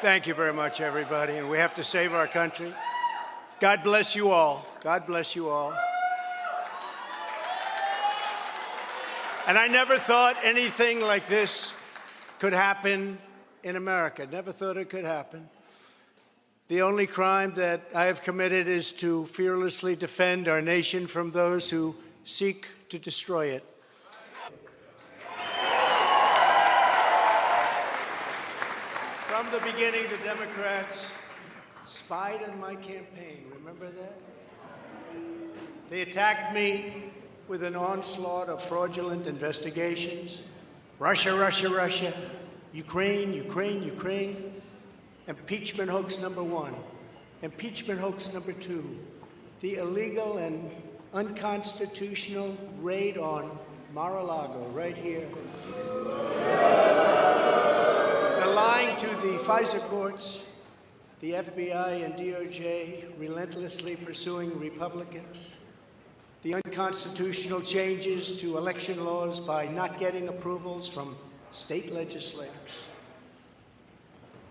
Thank you very much, everybody. And we have to save our country. God bless you all. God bless you all. And I never thought anything like this could happen in America. Never thought it could happen. The only crime that I have committed is to fearlessly defend our nation from those who seek to destroy it. From the beginning, the Democrats spied on my campaign. Remember that? They attacked me with an onslaught of fraudulent investigations. Russia, Russia, Russia. Ukraine, Ukraine, Ukraine. Impeachment hoax number one. Impeachment hoax number two. The illegal and unconstitutional raid on Mar-a-Lago, right here. They're lying to the FISA courts, the FBI and DOJ relentlessly pursuing Republicans, the unconstitutional changes to election laws by not getting approvals from state legislators,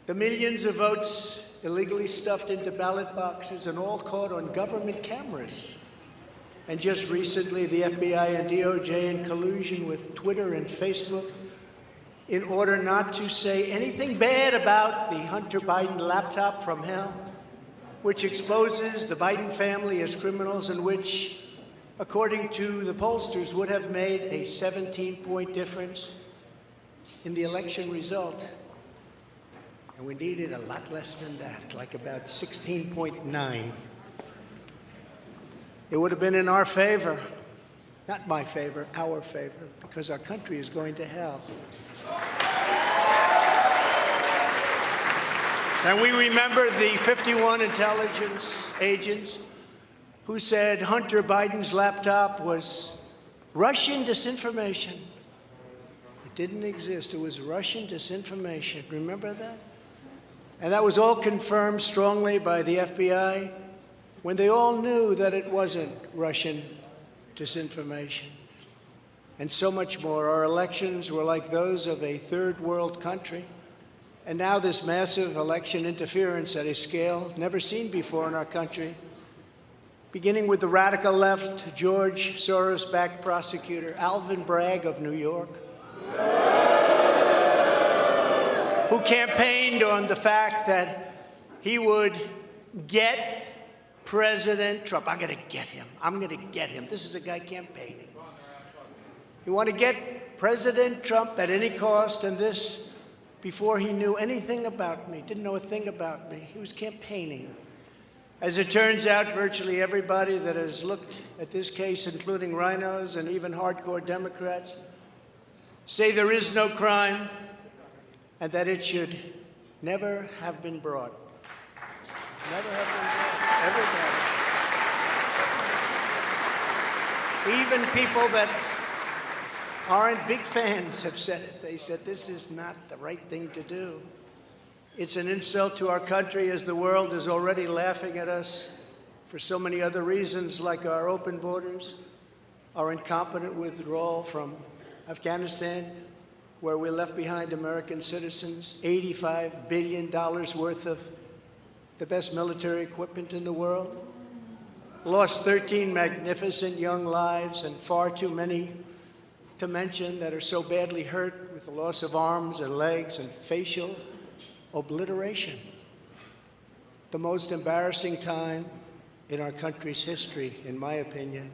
the millions of votes illegally stuffed into ballot boxes and all caught on government cameras. And just recently, the FBI and DOJ in collusion with Twitter and Facebook in order not to say anything bad about the Hunter Biden laptop from hell, which exposes the Biden family as criminals and which, according to the pollsters, would have made a 17-point difference in the election result. And we needed a lot less than that, like about 16.9. It would have been in our favor, not my favor, our favor, because our country is going to hell. And we remember the 51 intelligence agents who said Hunter Biden's laptop was Russian disinformation. It didn't exist. It was Russian disinformation. Remember that? And that was all confirmed strongly by the FBI when they all knew that it wasn't Russian disinformation. And so much more. Our elections were like those of a third world country. And now this massive election interference at a scale never seen before in our country, beginning with the radical left, George Soros-backed prosecutor Alvin Bragg of New York, who campaigned on the fact that he would get President Trump. I'm going to get him. I'm going to get him. This is a guy campaigning. He wanted to get President Trump at any cost, and this before he knew anything about me, didn't know a thing about me. He was campaigning. As it turns out, virtually everybody that has looked at this case, including rhinos and even hardcore Democrats, say there is no crime and that it should never have been brought. Never have been brought. Everybody. Even people that aren't big fans have said it. They said this is not the right thing to do. It's an insult to our country, as the world is already laughing at us for so many other reasons, like our open borders, our incompetent withdrawal from Afghanistan, where we left behind American citizens, $85 billion worth of the best military equipment in the world, lost 13 magnificent young lives, and far too many to mention that are so badly hurt with the loss of arms and legs and facial obliteration. The most embarrassing time in our country's history, in my opinion.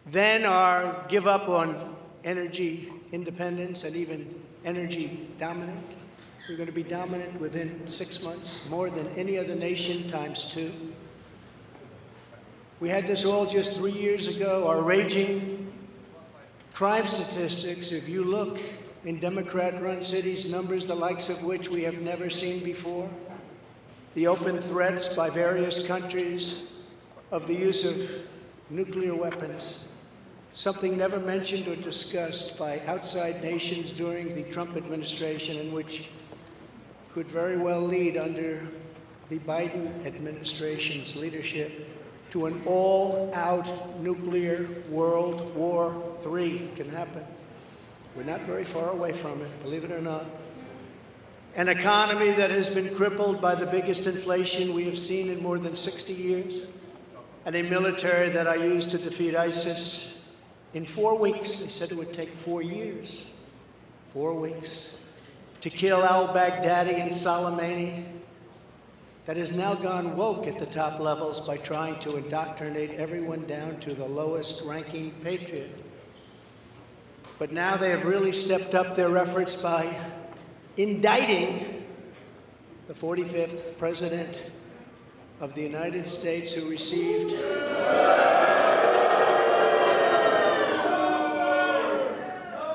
Then our give up on energy independence and even energy dominant. We're going to be dominant within 6 months, more than any other nation ×2. We had this all just 3 years ago. Our raging crime statistics, if you look in Democrat-run cities, numbers the likes of which we have never seen before. The open threats by various countries of the use of nuclear weapons, something never mentioned or discussed by outside nations during the Trump administration, and which could very well lead under the Biden administration's leadership to an all-out nuclear World War III. Can happen. We're not very far away from it, believe it or not. an economy that has been crippled by the biggest inflation we have seen in more than 60 years, and a military that I used to defeat ISIS in 4 weeks. They said it would take 4 years. 4 weeks. To kill al-Baghdadi and Soleimani, that has now gone woke at the top levels by trying to indoctrinate everyone down to the lowest ranking patriot. But now they have really stepped up their efforts by indicting the 45th President of the United States, who received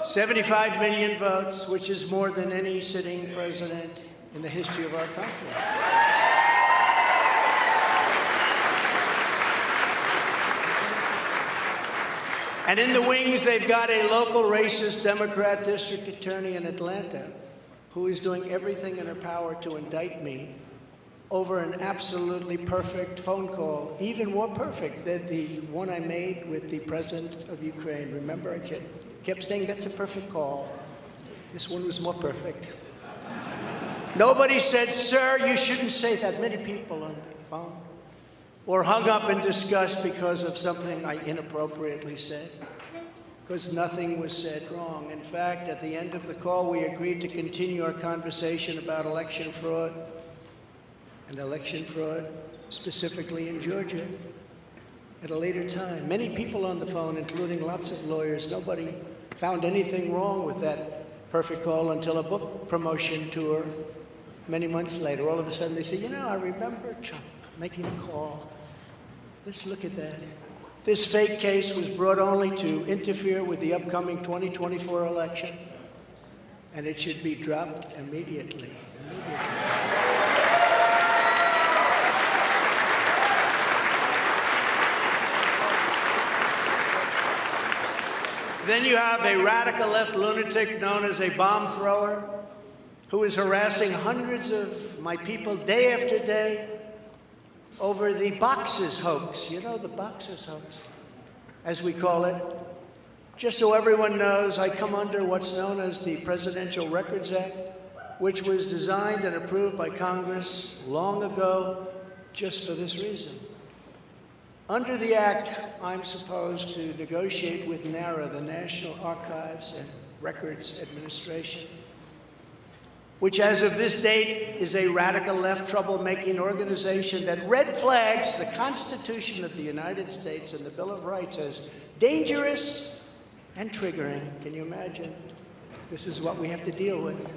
$75 million votes, which is more than any sitting president in the history of our country. And in the wings, they've got a local racist Democrat district attorney in Atlanta who is doing everything in her power to indict me over an absolutely perfect phone call, even more perfect than the one I made with the president of Ukraine. Remember, I kept saying that's a perfect call. This one was more perfect. Nobody said, sir, you shouldn't say that. Many people on the phone. Or hung up in disgust because of something I inappropriately said, because nothing was said wrong. In fact, at the end of the call, we agreed to continue our conversation about election fraud, and election fraud specifically in Georgia, at a later time. Many people on the phone, including lots of lawyers, nobody found anything wrong with that perfect call until a book promotion tour many months later. All of a sudden they say, you know, I remember Trump making a call. Let's look at that. This fake case was brought only to interfere with the upcoming 2024 election, and it should be dropped immediately. Then you have a radical left lunatic known as a bomb thrower who is harassing hundreds of my people day after day over the boxes hoax. You know, the boxes hoax, as we call it. Just so everyone knows, I come under what's known as the Presidential Records Act, which was designed and approved by Congress long ago just for this reason. Under the Act, I'm supposed to negotiate with NARA, the National Archives and Records Administration, which as of this date is a radical left troublemaking organization that red flags the Constitution of the United States and the Bill of Rights as dangerous and triggering. Can you imagine? This is what we have to deal with.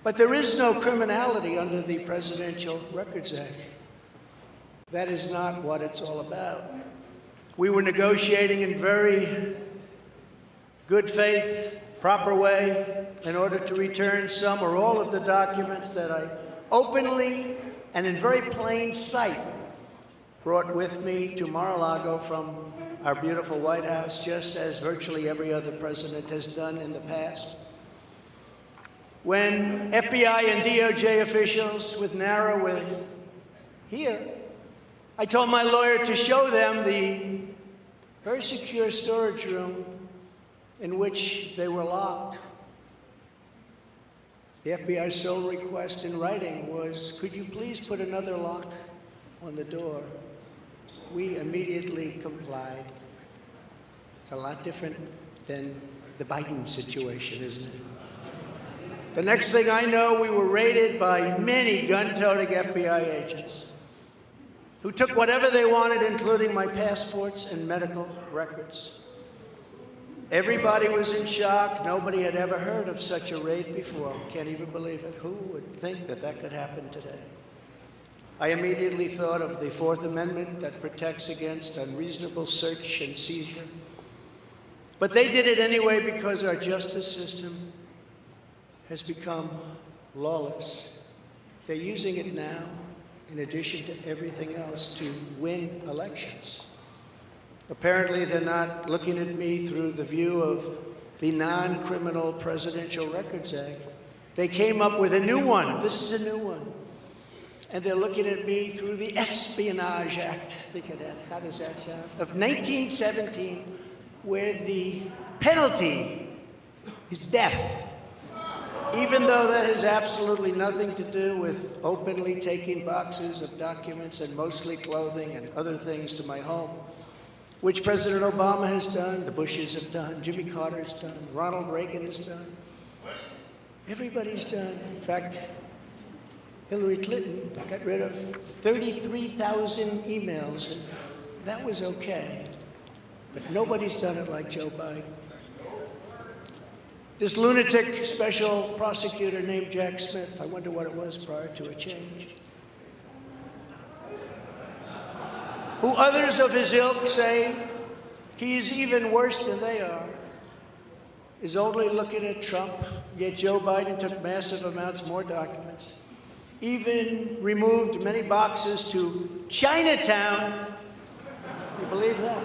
But there is no criminality under the Presidential Records Act. That is not what it's all about. We were negotiating in very good faith, proper way, in order to return some or all of the documents that I openly and in very plain sight brought with me to Mar-a-Lago from our beautiful White House, just as virtually every other president has done in the past. When FBI and DOJ officials with NARA were here, I told my lawyer to show them the very secure storage room in which they were locked. The FBI's sole request in writing was, could you please put another lock on the door? We immediately complied. It's a lot different than the Biden situation, isn't it? The next thing I know, we were raided by many gun-toting FBI agents who took whatever they wanted, including my passports and medical records. Everybody was in shock. Nobody had ever heard of such a raid before. Can't even believe it. Who would think that that could happen today? I immediately thought of the Fourth Amendment that protects against unreasonable search and seizure. But they did it anyway because our justice system has become lawless. They're using it now, in addition to everything else, to win elections. Apparently, they're not looking at me through the view of the non-criminal Presidential Records Act. They came up with a new one. This is a new one. And they're looking at me through the Espionage Act. Think of that. How does that sound? Of 1917, where the penalty is death. Even though that has absolutely nothing to do with openly taking boxes of documents and mostly clothing and other things to my home, which President Obama has done, the Bushes have done, Jimmy Carter's done, Ronald Reagan has done. Everybody's done. In fact, Hillary Clinton got rid of 33,000 emails, and that was okay. But nobody's done it like Joe Biden. This lunatic special prosecutor named Jack Smith, I wonder what it was prior to a change, who others of his ilk say he's even worse than they are, is only looking at Trump, yet Joe Biden took massive amounts more documents, even removed many boxes to Chinatown. You believe that?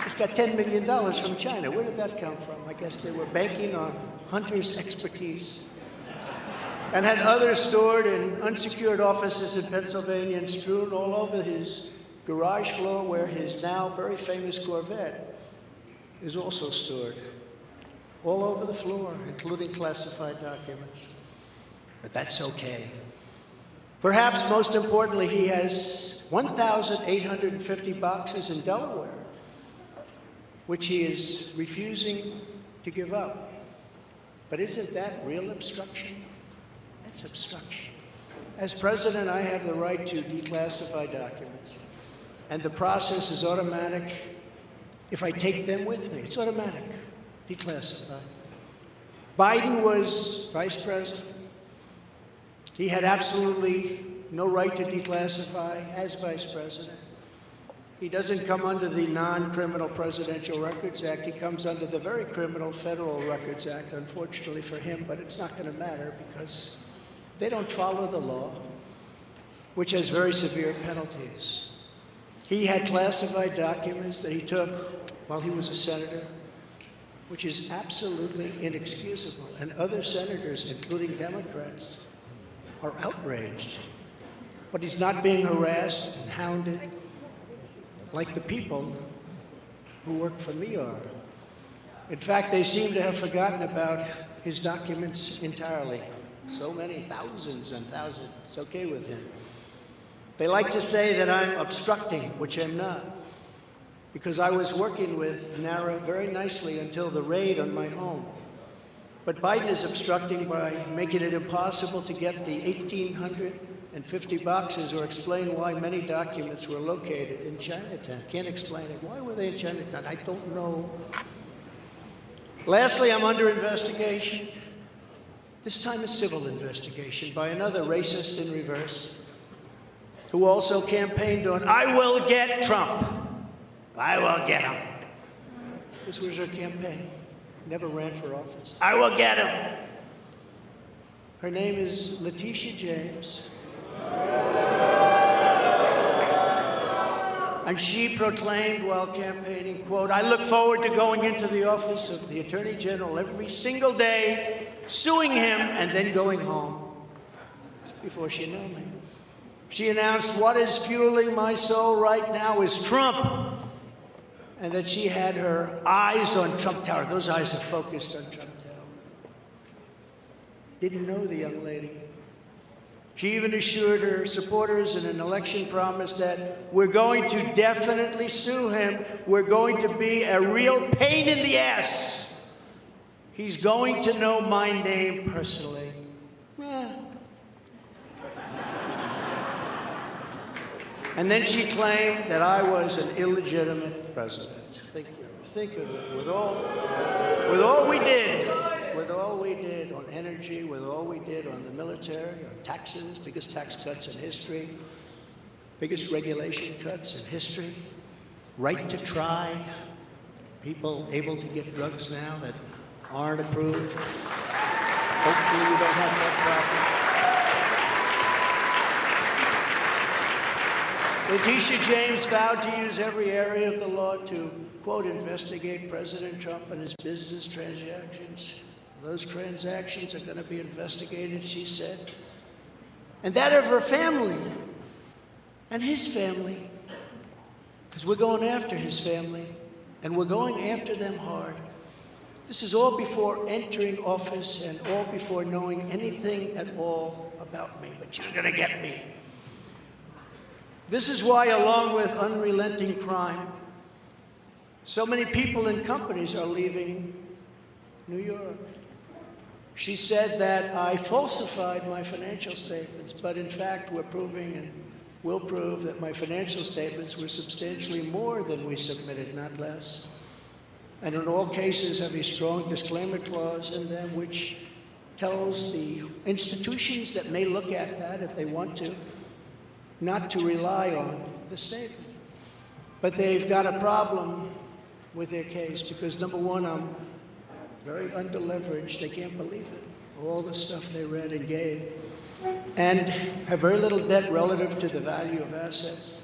He's got $10 million from China. Where did that come from? I guess they were banking on Hunter's expertise and had others stored in unsecured offices in Pennsylvania and strewn all over his garage floor where his now very famous Corvette is also stored. All over the floor, including classified documents. But that's okay. Perhaps most importantly, he has 1,850 boxes in Delaware, which he is refusing to give up. But isn't that real obstruction? That's obstruction. As president, I have the right to declassify documents, and the process is automatic. If I take them with me, it's automatic, declassified. Biden was vice president. He had absolutely no right to declassify as vice president. He doesn't come under the non-criminal Presidential Records Act. He comes under the very criminal Federal Records Act, unfortunately for him, but it's not going to matter because they don't follow the law, which has very severe penalties. He had classified documents that he took while he was a senator, which is absolutely inexcusable. And other senators, including Democrats, are outraged. But he's not being harassed and hounded like the people who work for me are. In fact, they seem to have forgotten about his documents entirely. So many, thousands and thousands. It's okay with him. They like to say that I'm obstructing, which I'm not, because I was working with NARA very nicely until the raid on my home. But Biden is obstructing by making it impossible to get the 1,850 boxes or explain why many documents were located in Chinatown. Can't explain it. Why were they in Chinatown? I don't know. Lastly, I'm under investigation. This time a civil investigation by another racist in reverse, who also campaigned on, "I will get Trump. I will get him." This was her campaign. Never ran for office. I will get him. Her name is Letitia James. And she proclaimed while campaigning, quote, "I look forward to going into the office of the Attorney General every single day, suing him, and then going home." Just before she knew me. She announced, "What is fueling my soul right now is Trump," and that she had her eyes on Trump Tower. Those eyes are focused on Trump Tower. Didn't know the young lady. She even assured her supporters in an election promise that we're going to definitely sue him. We're going to be a real pain in the ass. He's going to know my name personally. And then she claimed that I was an illegitimate president. Think of it. With all we did on energy, with all we did on the military, on taxes, biggest tax cuts in history, biggest regulation cuts in history, right to try, people able to get drugs now that aren't approved. Hopefully you don't have that problem. Letitia James vowed to use every area of the law to, quote, investigate President Trump and his business transactions. Those transactions are going to be investigated, she said. And that of her family and his family, because we're going after his family, and we're going after them hard. This is all before entering office and all before knowing anything at all about me, but she was going to get me. This is why, along with unrelenting crime, so many people and companies are leaving New York. She said that I falsified my financial statements, but in fact we're proving and will prove that my financial statements were substantially more than we submitted, not less. And in all cases have a strong disclaimer clause in them which tells the institutions that may look at that if they want to, not to rely on the statement. But they've got a problem with their case because, number one, I'm very underleveraged. They can't believe it, all the stuff they read and gave, and have very little debt relative to the value of assets.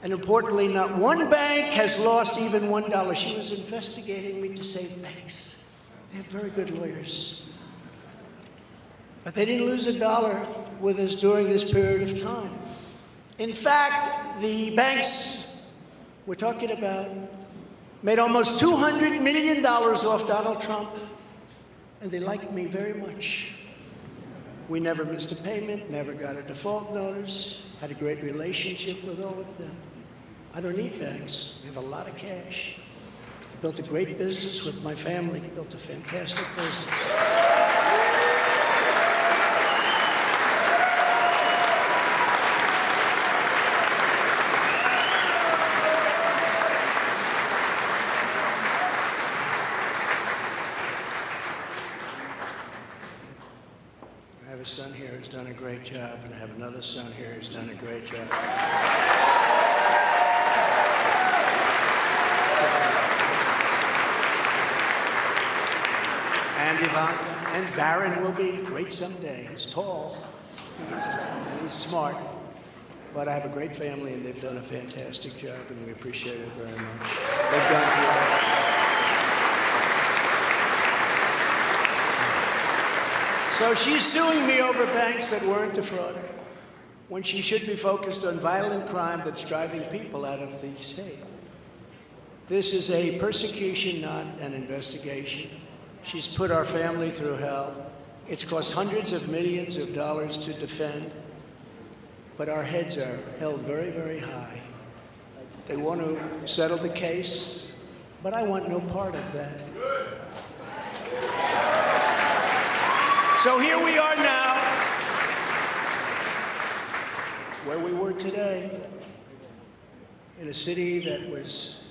And importantly, not one bank has lost even $1. She was investigating me to save banks. They have very good lawyers. But they didn't lose $1 with us during this period of time. In fact, the banks we're talking about made almost $200 million off Donald Trump, and they liked me very much. We never missed a payment, never got a default notice, had a great relationship with all of them. I don't need banks. We have a lot of cash. I built a great business with my family, built a fantastic business. I have a son here who's done a great job, and I have another son here who's done a great job. And Ivanka, and Barron will be great someday. He's tall, and he's smart. But I have a great family, and they've done a fantastic job, and we appreciate it very much. They've done it. So she's suing me over banks that weren't defrauded, when she should be focused on violent crime that's driving people out of the state. This is a persecution, not an investigation. She's put our family through hell. It's cost hundreds of millions of dollars to defend, but our heads are held very, very high. They want to settle the case, but I want no part of that. So here we are now. It's where we were today, in a city that was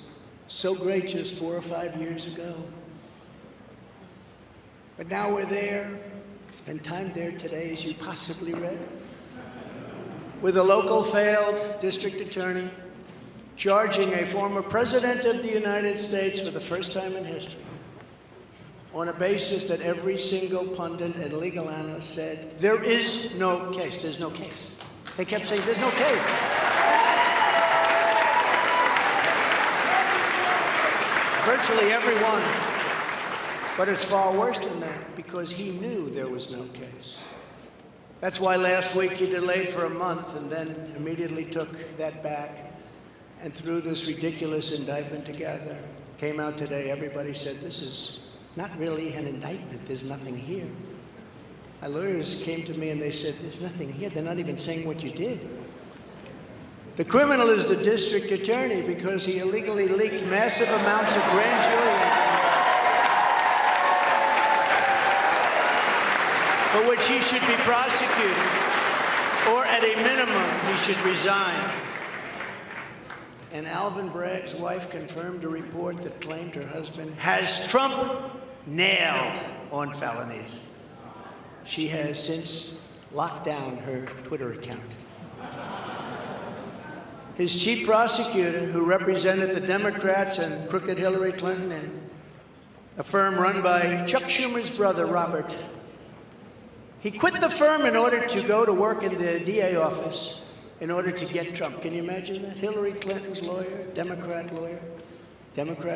so great just 4 or 5 years ago. But now we're there, spend time there today, as you possibly read, with a local failed district attorney charging a former president of the United States for the first time in history on a basis that every single pundit and legal analyst said, there is no case, there's no case. They kept saying, there's no case. Virtually everyone. But it's far worse than that, because he knew there was no case. That's why last week he delayed for a month and then immediately took that back and threw this ridiculous indictment together. Came out today, everybody said, this is not really an indictment, there's nothing here. My lawyers came to me and they said, there's nothing here, they're not even saying what you did. The criminal is the district attorney because he illegally leaked massive amounts of grand jury information, for which he should be prosecuted, or at a minimum, he should resign. And Alvin Bragg's wife confirmed a report that claimed her husband has Trump nailed on felonies. She has since locked down her Twitter account. His chief prosecutor, who represented the Democrats and crooked Hillary Clinton in a firm run by Chuck Schumer's brother, Robert, he quit the firm in order to go to work in the DA office in order to get Trump. Can you imagine that? Hillary Clinton's lawyer, Democrat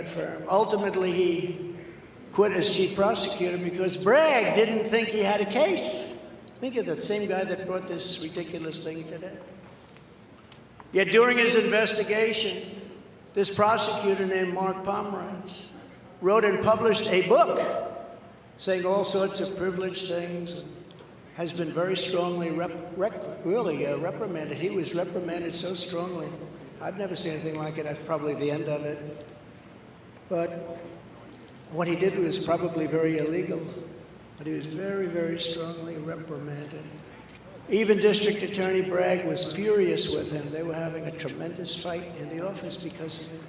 firm. Ultimately, he quit as chief prosecutor because Bragg didn't think he had a case. Think of that same guy that brought this ridiculous thing today. Yet during his investigation, this prosecutor named Mark Pomerantz wrote and published a book saying all sorts of privileged things, and has been very strongly reprimanded. He was reprimanded so strongly. I've never seen anything like it. That's probably the end of it. But what he did was probably very illegal, but he was very, very strongly reprimanded. Even District Attorney Bragg was furious with him. They were having a tremendous fight in the office because of it.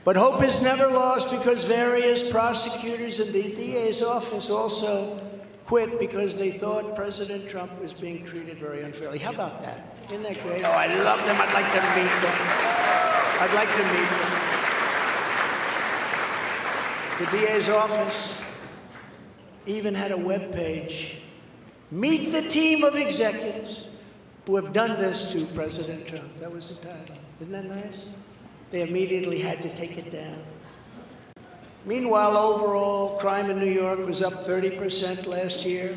But hope is never lost, because various prosecutors in the DA's office also quit because they thought President Trump was being treated very unfairly. How about that? Isn't that great? Oh, I love them. I'd like to meet them. I'd like to meet them. The DA's office even had a web page. Meet the team of executives who have done this to President Trump. That was the title. Isn't that nice? They immediately had to take it down. Meanwhile, overall crime in New York was up 30% last year,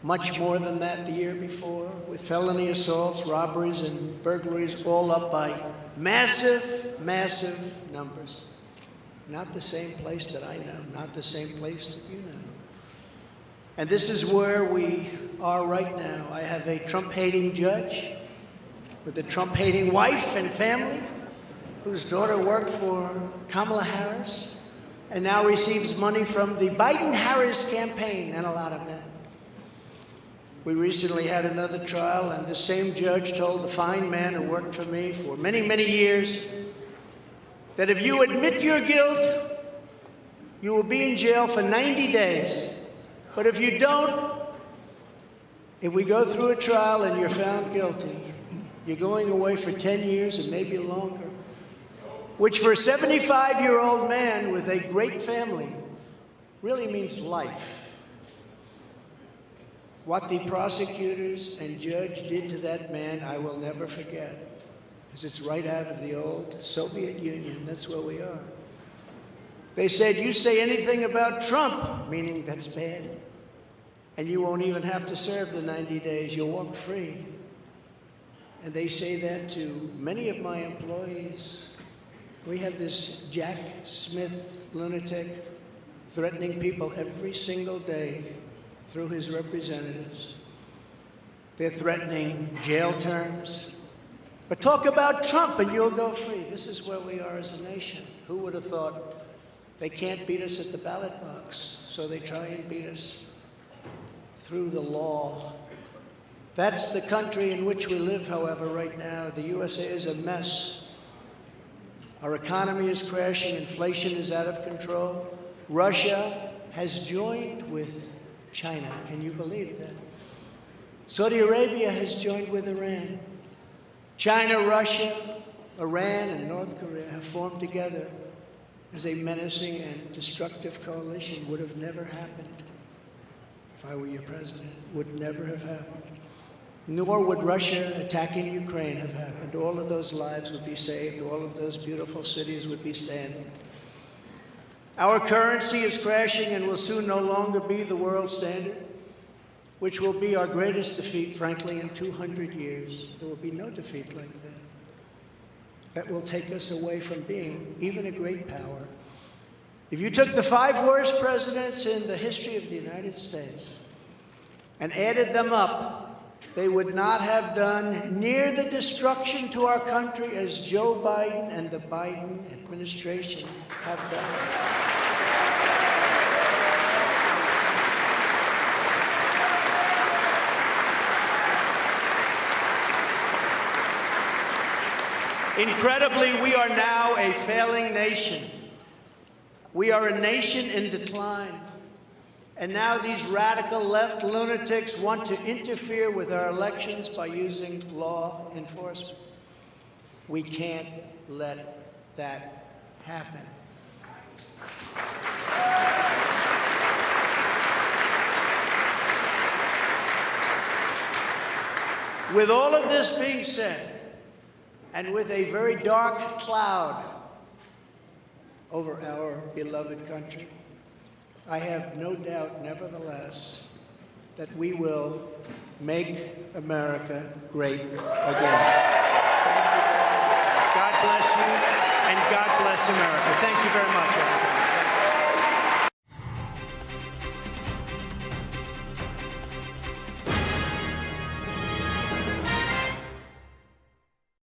much more than that the year before, with felony assaults, robberies, and burglaries all up by massive, massive numbers. Not the same place that I know, not the same place that you know. And this is where we are right now. I have a Trump-hating judge with a Trump-hating wife and family, whose daughter worked for Kamala Harris and now receives money from the Biden-Harris campaign, and a lot of men. We recently had another trial, and the same judge told the fine man who worked for me for many, many years that if you admit your guilt, you will be in jail for 90 days. But if you don't, if we go through a trial and you're found guilty, you're going away for 10 years and maybe longer, which for a 75-year-old man with a great family really means life. What the prosecutors and judge did to that man, I will never forget, because it's right out of the old Soviet Union. That's where we are. They said, you say anything about Trump, meaning that's bad, and you won't even have to serve the 90 days. You'll walk free. And they say that to many of my employees. We have this Jack Smith lunatic threatening people every single day through his representatives. They're threatening jail terms. But talk about Trump and you'll go free. This is where we are as a nation. Who would have thought? They can't beat us at the ballot box, so they try and beat us through the law. That's the country in which we live, however, right now. The USA is a mess. Our economy is crashing. Inflation is out of control. Russia has joined with China. Can you believe that? Saudi Arabia has joined with Iran. China, Russia, Iran, and North Korea have formed together as a menacing and destructive coalition. Would have never happened if I were your president. Would never have happened. Nor would Russia attacking Ukraine have happened. All of those lives would be saved. All of those beautiful cities would be standing. Our currency is crashing and will soon no longer be the world standard, which will be our greatest defeat, frankly, in 200 years. There will be no defeat like that. That will take us away from being even a great power. If you took the 5 worst presidents in the history of the United States and added them up, they would not have done near the destruction to our country as Joe Biden and the Biden administration have done. Incredibly, we are now a failing nation. We are a nation in decline. And now these radical left lunatics want to interfere with our elections by using law enforcement. We can't let that happen. With all of this being said, and with a very dark cloud over our beloved country, I have no doubt, nevertheless, that we will make America great again. Thank you. God bless you. and God bless America. Thank you very much, everybody.